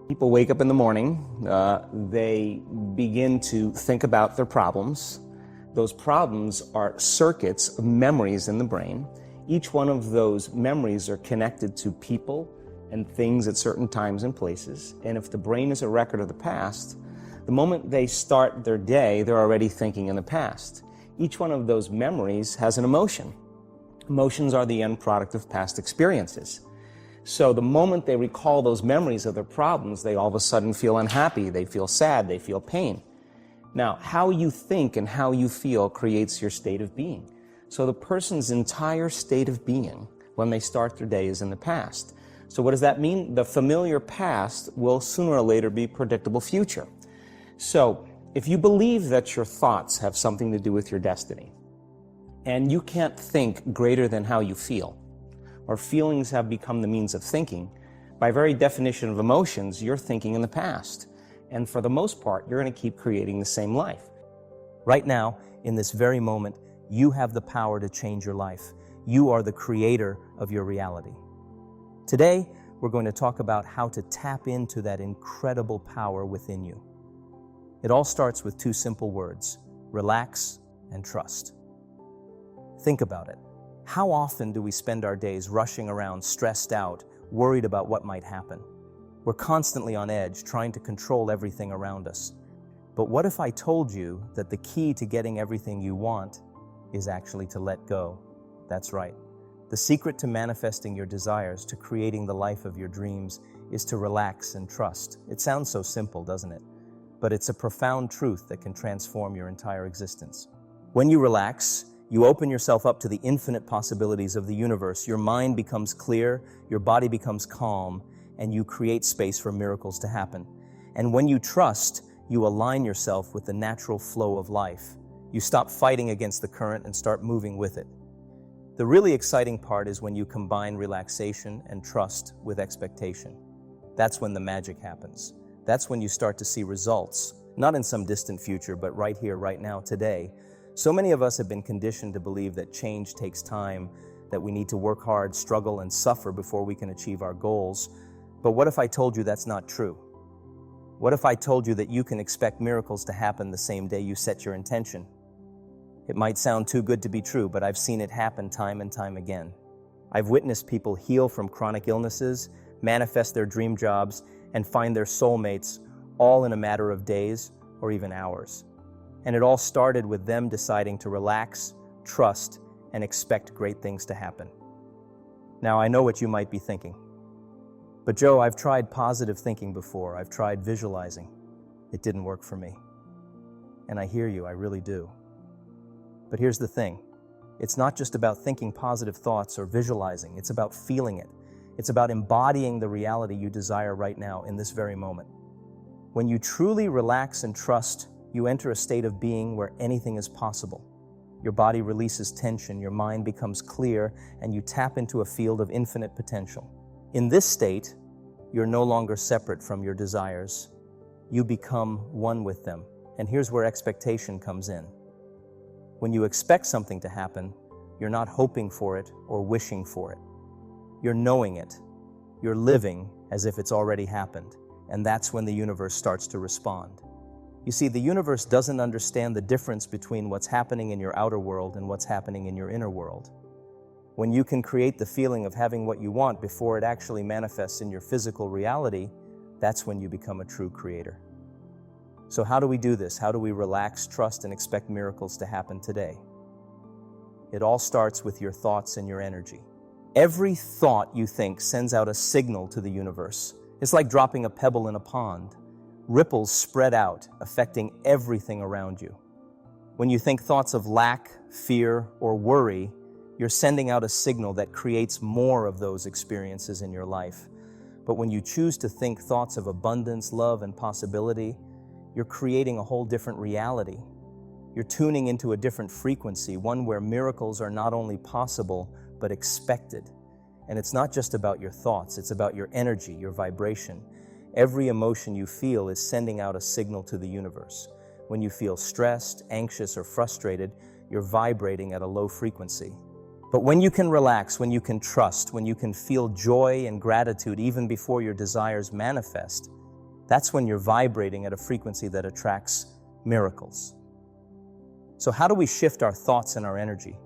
People wake up in the morning, they begin to think about their problems. Those problems are circuits of memories in the brain. Each one of those memories are connected to people and things at certain times and places. And if the brain is a record of the past, the moment they start their day, they're already thinking in the past. Each one of those memories has an emotion. Emotions are the end product of past experiences. So the moment they recall those memories of their problems, they all of a sudden feel unhappy, they feel sad, they feel pain. Now, how you think and how you feel creates your state of being. So the person's entire state of being when they start their day is in the past. So what does that mean? The familiar past will sooner or later be predictable future. So if you believe that your thoughts have something to do with your destiny, and you can't think greater than how you feel, or feelings have become the means of thinking, by very definition of emotions, you're thinking in the past. And for the most part, you're going to keep creating the same life. Right now, in this very moment, you have the power to change your life. You are the creator of your reality. Today, we're going to talk about how to tap into that incredible power within you. It all starts with two simple words: relax and trust. Think about it. How often do we spend our days rushing around, stressed out, worried about what might happen? We're constantly on edge, trying to control everything around us. But what if I told you that the key to getting everything you want is actually to let go? That's right. The secret to manifesting your desires, to creating the life of your dreams, is to relax and trust. It sounds so simple, doesn't it? But it's a profound truth that can transform your entire existence. When you relax, you open yourself up to the infinite possibilities of the universe. Your mind becomes clear, your body becomes calm, and you create space for miracles to happen. And when you trust, you align yourself with the natural flow of life. You stop fighting against the current and start moving with it. The really exciting part is when you combine relaxation and trust with expectation. That's when the magic happens. That's when you start to see results, not in some distant future, but right here, right now, today. So many of us have been conditioned to believe that change takes time, that we need to work hard, struggle, and suffer before we can achieve our goals. But what if I told you that's not true? What if I told you that you can expect miracles to happen the same day you set your intention? It might sound too good to be true, but I've seen it happen time and time again. I've witnessed people heal from chronic illnesses, manifest their dream jobs, and find their soulmates all in a matter of days or even hours. And it all started with them deciding to relax, trust, and expect great things to happen. Now, I know what you might be thinking. But Joe, I've tried positive thinking before. I've tried visualizing. It didn't work for me. And I hear you, I really do. But here's the thing. It's not just about thinking positive thoughts or visualizing. It's about feeling it. It's about embodying the reality you desire right now in this very moment. When you truly relax and trust, you enter a state of being where anything is possible. Your body releases tension, your mind becomes clear, and you tap into a field of infinite potential. In this state, you're no longer separate from your desires. You become one with them. And here's where expectation comes in. When you expect something to happen, you're not hoping for it or wishing for it. You're knowing it. You're living as if it's already happened. And that's when the universe starts to respond. You see, the universe doesn't understand the difference between what's happening in your outer world and what's happening in your inner world. When you can create the feeling of having what you want before it actually manifests in your physical reality, that's when you become a true creator. So how do we do this? How do we relax, trust, and expect miracles to happen today? It all starts with your thoughts and your energy. Every thought you think sends out a signal to the universe. It's like dropping a pebble in a pond. Ripples spread out, affecting everything around you. When you think thoughts of lack, fear, or worry, you're sending out a signal that creates more of those experiences in your life. But when you choose to think thoughts of abundance, love, and possibility, you're creating a whole different reality. You're tuning into a different frequency, one where miracles are not only possible, but expected. And it's not just about your thoughts, it's about your energy, your vibration. Every emotion you feel is sending out a signal to the universe. When you feel stressed, anxious, or frustrated, you're vibrating at a low frequency. But when you can relax, when you can trust, when you can feel joy and gratitude even before your desires manifest, That's when you're vibrating at a frequency that attracts miracles. So how do we shift our thoughts and our energy?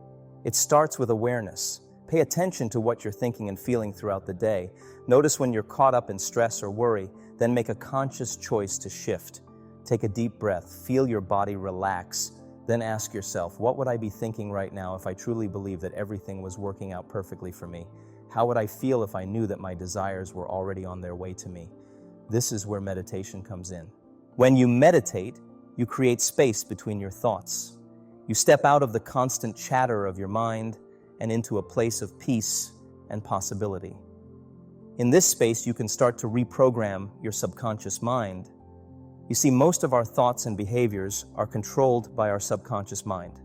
It starts with awareness. Pay attention to what you're thinking and feeling throughout the day. Notice when you're caught up in stress or worry, then make a conscious choice to shift. Take a deep breath, feel your body relax, then ask yourself, what would I be thinking right now if I truly believed that everything was working out perfectly for me? How would I feel if I knew that my desires were already on their way to me? This is where meditation comes in. When you meditate, you create space between your thoughts. You step out of the constant chatter of your mind and into a place of peace and possibility. In this space, you can start to reprogram your subconscious mind. You see, most of our thoughts and behaviors are controlled by our subconscious mind.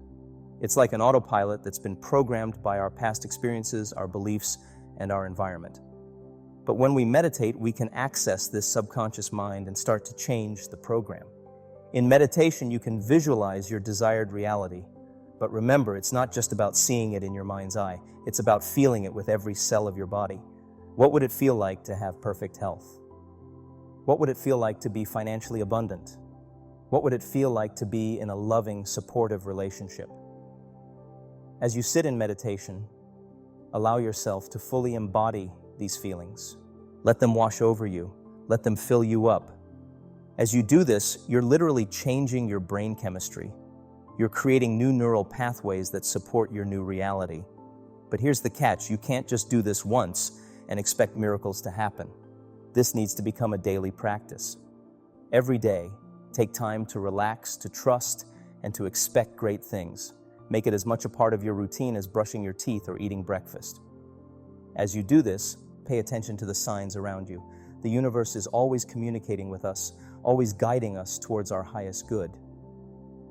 It's like an autopilot that's been programmed by our past experiences, our beliefs, and our environment. But when we meditate, we can access this subconscious mind and start to change the program. In meditation, you can visualize your desired reality. But remember, it's not just about seeing it in your mind's eye. It's about feeling it with every cell of your body. What would it feel like to have perfect health? What would it feel like to be financially abundant? What would it feel like to be in a loving, supportive relationship? As you sit in meditation, allow yourself to fully embody these feelings. Let them wash over you. Let them fill you up. As you do this, you're literally changing your brain chemistry. You're creating new neural pathways that support your new reality. But here's the catch. You can't just do this once and expect miracles to happen. This needs to become a daily practice. Every day, take time to relax, to trust, and to expect great things. Make it as much a part of your routine as brushing your teeth or eating breakfast. As you do this, pay attention to the signs around you. The universe is always communicating with us, always guiding us towards our highest good.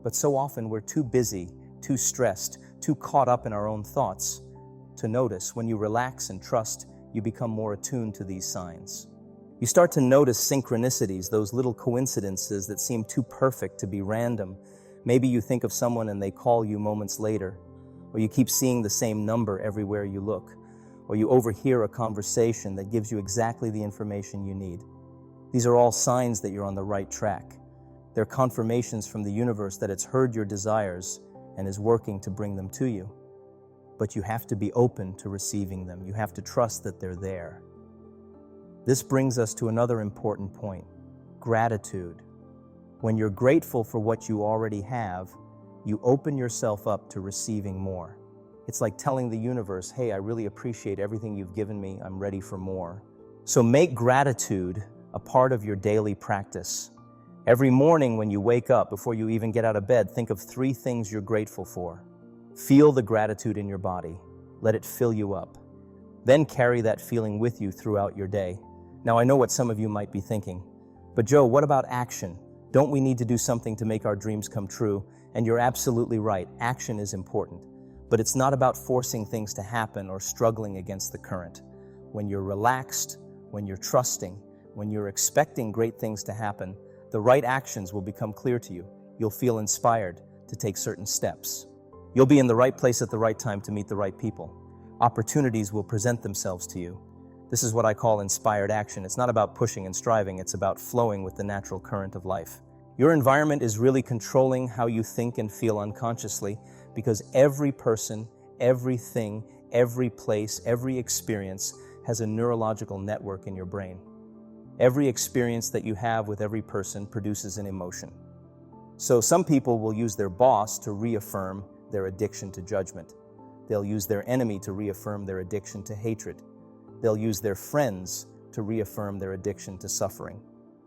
But so often we're too busy, too stressed, too caught up in our own thoughts to notice. When you relax and trust, you become more attuned to these signs. You start to notice synchronicities, those little coincidences that seem too perfect to be random. Maybe you think of someone and they call you moments later, or you keep seeing the same number everywhere you look, or you overhear a conversation that gives you exactly the information you need. These are all signs that you're on the right track. They're confirmations from the universe that it's heard your desires and is working to bring them to you. But you have to be open to receiving them. You have to trust that they're there. This brings us to another important point: gratitude. When you're grateful for what you already have, you open yourself up to receiving more. It's like telling the universe, hey, I really appreciate everything you've given me. I'm ready for more. So make gratitude a part of your daily practice. Every morning when you wake up, before you even get out of bed, think of 3 things you're grateful for. Feel the gratitude in your body. Let it fill you up. Then carry that feeling with you throughout your day. Now, I know what some of you might be thinking, but Joe, what about action? Don't we need to do something to make our dreams come true? And you're absolutely right. Action is important, but it's not about forcing things to happen or struggling against the current. When you're relaxed, when you're trusting, when you're expecting great things to happen, the right actions will become clear to you. You'll feel inspired to take certain steps. You'll be in the right place at the right time to meet the right people. Opportunities will present themselves to you. This is what I call inspired action. It's not about pushing and striving. It's about flowing with the natural current of life. Your environment is really controlling how you think and feel unconsciously, because every person, everything, every place, every experience has a neurological network in your brain. Every experience that you have with every person produces an emotion. So some people will use their boss to reaffirm their addiction to judgment. They'll use their enemy to reaffirm their addiction to hatred. They'll use their friends to reaffirm their addiction to suffering.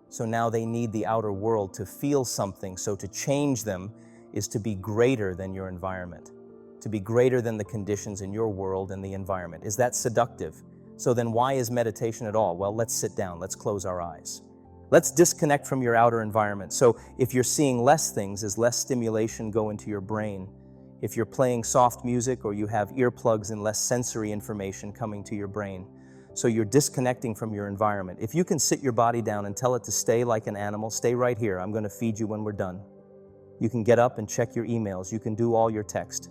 So now they need the outer world to feel something. So to change them is to be greater than your environment, to be greater than the conditions in your world and the environment. Is that seductive? So then why is meditation at all? Well, let's sit down. Let's close our eyes. Let's disconnect from your outer environment. So if you're seeing less things, as less stimulation go into your brain, if you're playing soft music or you have earplugs and less sensory information coming to your brain, so you're disconnecting from your environment. If you can sit your body down and tell it to stay like an animal, stay right here. I'm going to feed you when we're done. You can get up and check your emails. You can do all your text.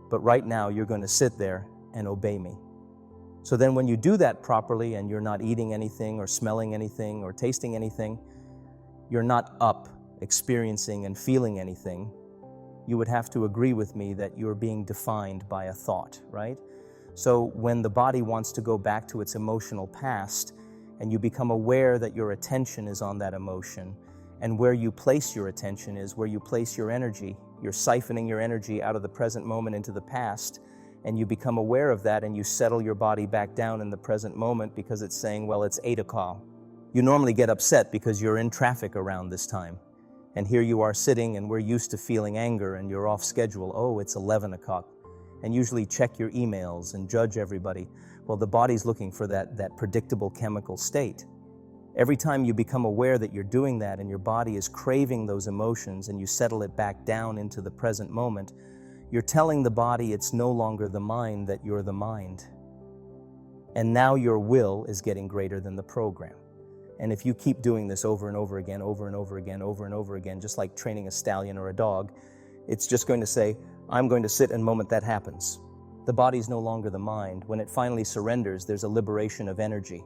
But right now, you're going to sit there and obey me. So then when you do that properly and you're not eating anything or smelling anything or tasting anything, you're not up experiencing and feeling anything, you would have to agree with me that you're being defined by a thought, right? So when the body wants to go back to its emotional past and you become aware that your attention is on that emotion, and where you place your attention is where you place your energy, you're siphoning your energy out of the present moment into the past, and you become aware of that and you settle your body back down in the present moment because it's saying, well, it's 8 o'clock. You normally get upset because you're in traffic around this time. And here you are sitting and we're used to feeling anger and you're off schedule. Oh, it's 11 o'clock. And usually check your emails and judge everybody. Well, the body's looking for that predictable chemical state. Every time you become aware that you're doing that and your body is craving those emotions and you settle it back down into the present moment, you're telling the body it's no longer the mind, that you're the mind. And now your will is getting greater than the program. And if you keep doing this over and over again, over and over again, over and over again, just like training a stallion or a dog, it's just going to say, I'm going to sit, and the moment that happens, the body's no longer the mind. When it finally surrenders, there's a liberation of energy.